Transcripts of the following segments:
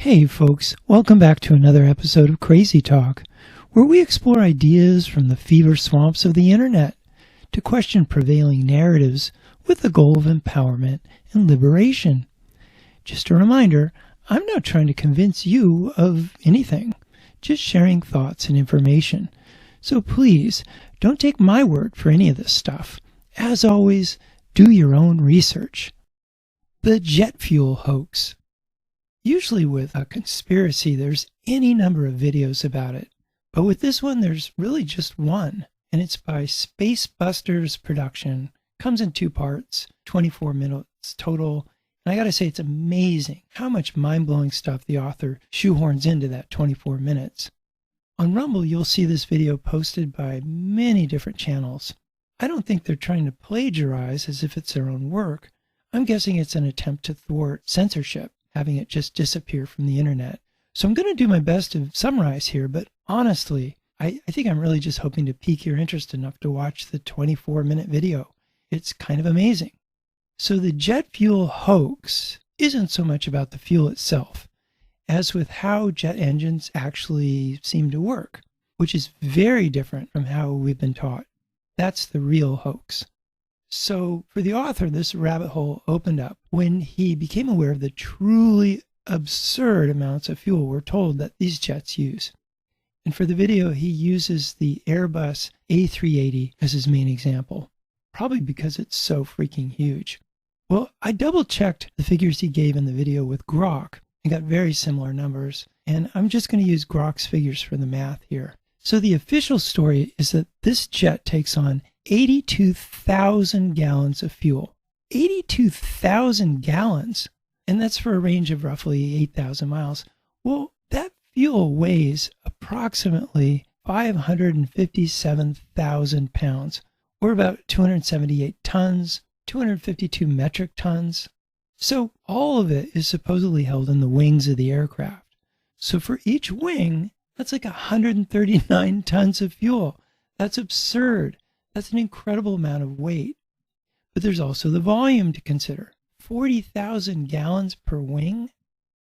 Hey folks, welcome back to another episode of Crazy Talk, where we explore ideas from the fever swamps of the internet to question prevailing narratives with the goal of empowerment and liberation. Just a reminder, I'm not trying to convince you of anything, just sharing thoughts and information. So please, don't take my word for any of this stuff. As always, do your own research. The jet fuel hoax. Usually with a conspiracy, there's any number of videos about it. But with this one, there's really just one. And it's by Space Busters Production. Comes in 2 parts, 24 minutes total. And I gotta say, it's amazing how much mind-blowing stuff the author shoehorns into that 24 minutes. On Rumble, you'll see this video posted by many different channels. I don't think they're trying to plagiarize as if it's their own work. I'm guessing it's an attempt to thwart censorship, having it just disappear from the internet. So I'm going to do my best to summarize here, but honestly, I think I'm really just hoping to pique your interest enough to watch the 24-minute video. It's kind of amazing. So the jet fuel hoax isn't so much about the fuel itself, as with how jet engines actually seem to work, which is very different from how we've been taught. That's the real hoax. So for the author, this rabbit hole opened up when he became aware of the truly absurd amounts of fuel we're told that these jets use. And for the video, he uses the Airbus A380 as his main example, probably because it's so freaking huge. Well, I double-checked the figures he gave in the video with Grok and got very similar numbers, and I'm just going to use Grok's figures for the math here. So the official story is that this jet takes on 82,000 gallons of fuel. 82,000 gallons! And that's for a range of roughly 8,000 miles. Well, that fuel weighs approximately 557,000 pounds, or about 278 tons, 252 metric tons. So all of it is supposedly held in the wings of the aircraft. So for each wing, that's like 139 tons of fuel. That's absurd. That's an incredible amount of weight. But there's also the volume to consider. 40,000 gallons per wing?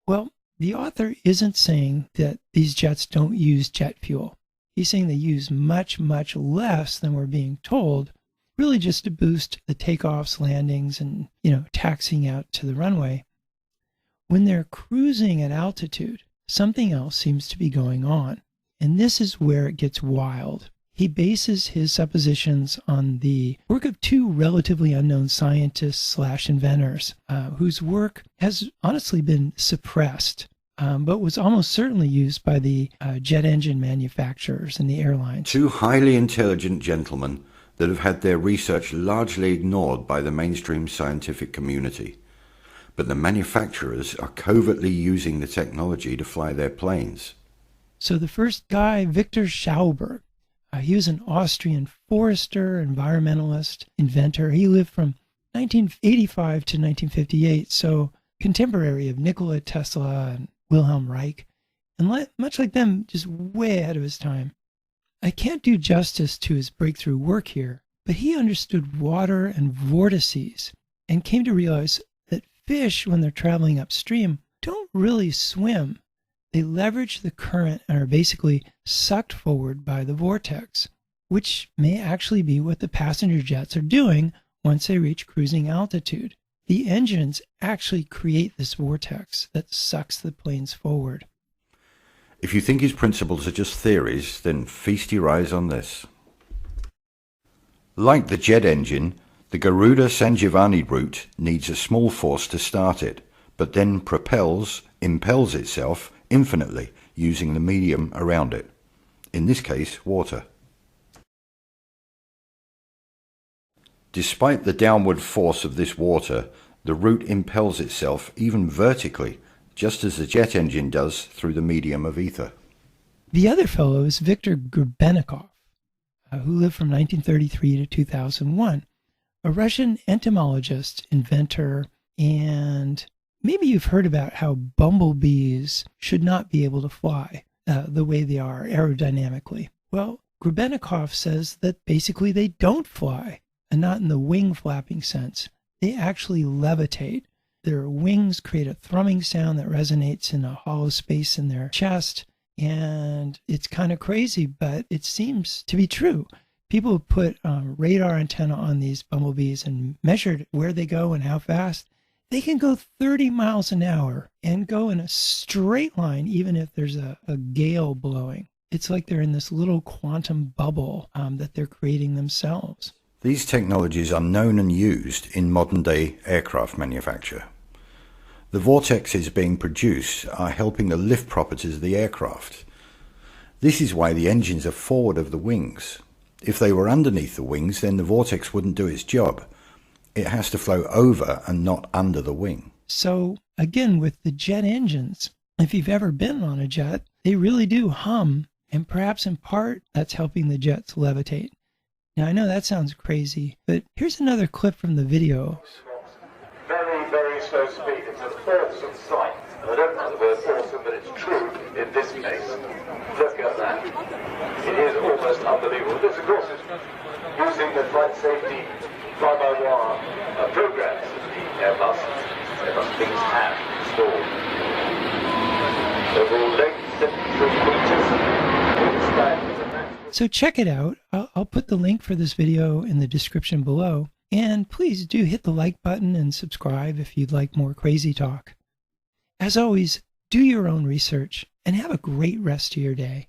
Well, the author isn't saying that these jets don't use jet fuel. He's saying they use much, much less than we're being told, really just to boost the takeoffs, landings, and, taxiing out to the runway. When they're cruising at altitude, something else seems to be going on. And this is where it gets wild. He bases his suppositions on the work of 2 relatively unknown scientists / inventors, whose work has honestly been suppressed, but was almost certainly used by the jet engine manufacturers and the airlines. 2 highly intelligent gentlemen that have had their research largely ignored by the mainstream scientific community. But the manufacturers are covertly using the technology to fly their planes. So the first guy, Victor Schauberg, he was an Austrian forester, environmentalist, inventor. He lived from 1985 to 1958, so contemporary of Nikola Tesla and Wilhelm Reich, and much like them, just way ahead of his time. I can't do justice to his breakthrough work here, but he understood water and vortices and came to realize that fish, when they're traveling upstream, don't really swim. They leverage the current and are basically sucked forward by the vortex, which may actually be what the passenger jets are doing once they reach cruising altitude. The engines actually create this vortex that sucks the planes forward. If you think his principles are just theories, then feast your eyes on this. Like the jet engine, the Garuda-San Giovanni route needs a small force to start it, but then impels itself infinitely using the medium around it, in this case water. Despite the downward force of this water, the route impels itself even vertically, just as the jet engine does through the medium of ether. The other fellow is Viktor Grebennikov, who lived from 1933 to 2001, a Russian entomologist, inventor, and maybe you've heard about how bumblebees should not be able to fly the way they are aerodynamically. Well, Grebennikov says that basically they don't fly, and not in the wing flapping sense. They actually levitate, Their wings create a thrumming sound that resonates in a hollow space in their chest. And it's kind of crazy, but it seems to be true. People have put radar antenna on these bumblebees and measured where they go and how fast. They can go 30 miles an hour and go in a straight line, even if there's a gale blowing. It's like they're in this little quantum bubble that they're creating themselves. These technologies are known and used in modern-day aircraft manufacture. The vortexes being produced are helping the lift properties of the aircraft. This is why the engines are forward of the wings. If they were underneath the wings, then the vortex wouldn't do its job. It has to flow over and not under the wing. So, again, with the jet engines, if you've ever been on a jet, they really do hum, and perhaps in part, that's helping the jets levitate. Now, I know that sounds crazy, but here's another clip from the video. Very, very slow speed. It's an awesome sight. I don't like the word awesome, but it's true in this case. Look at that. It is almost unbelievable. This, of course, is using the flight safety fly-by-wire programs that the Airbus things have installed. Overall length, 73 meters. Wingspan. So check it out. I'll put the link for this video in the description below. And please do hit the like button and subscribe if you'd like more crazy talk. As always, do your own research and have a great rest of your day.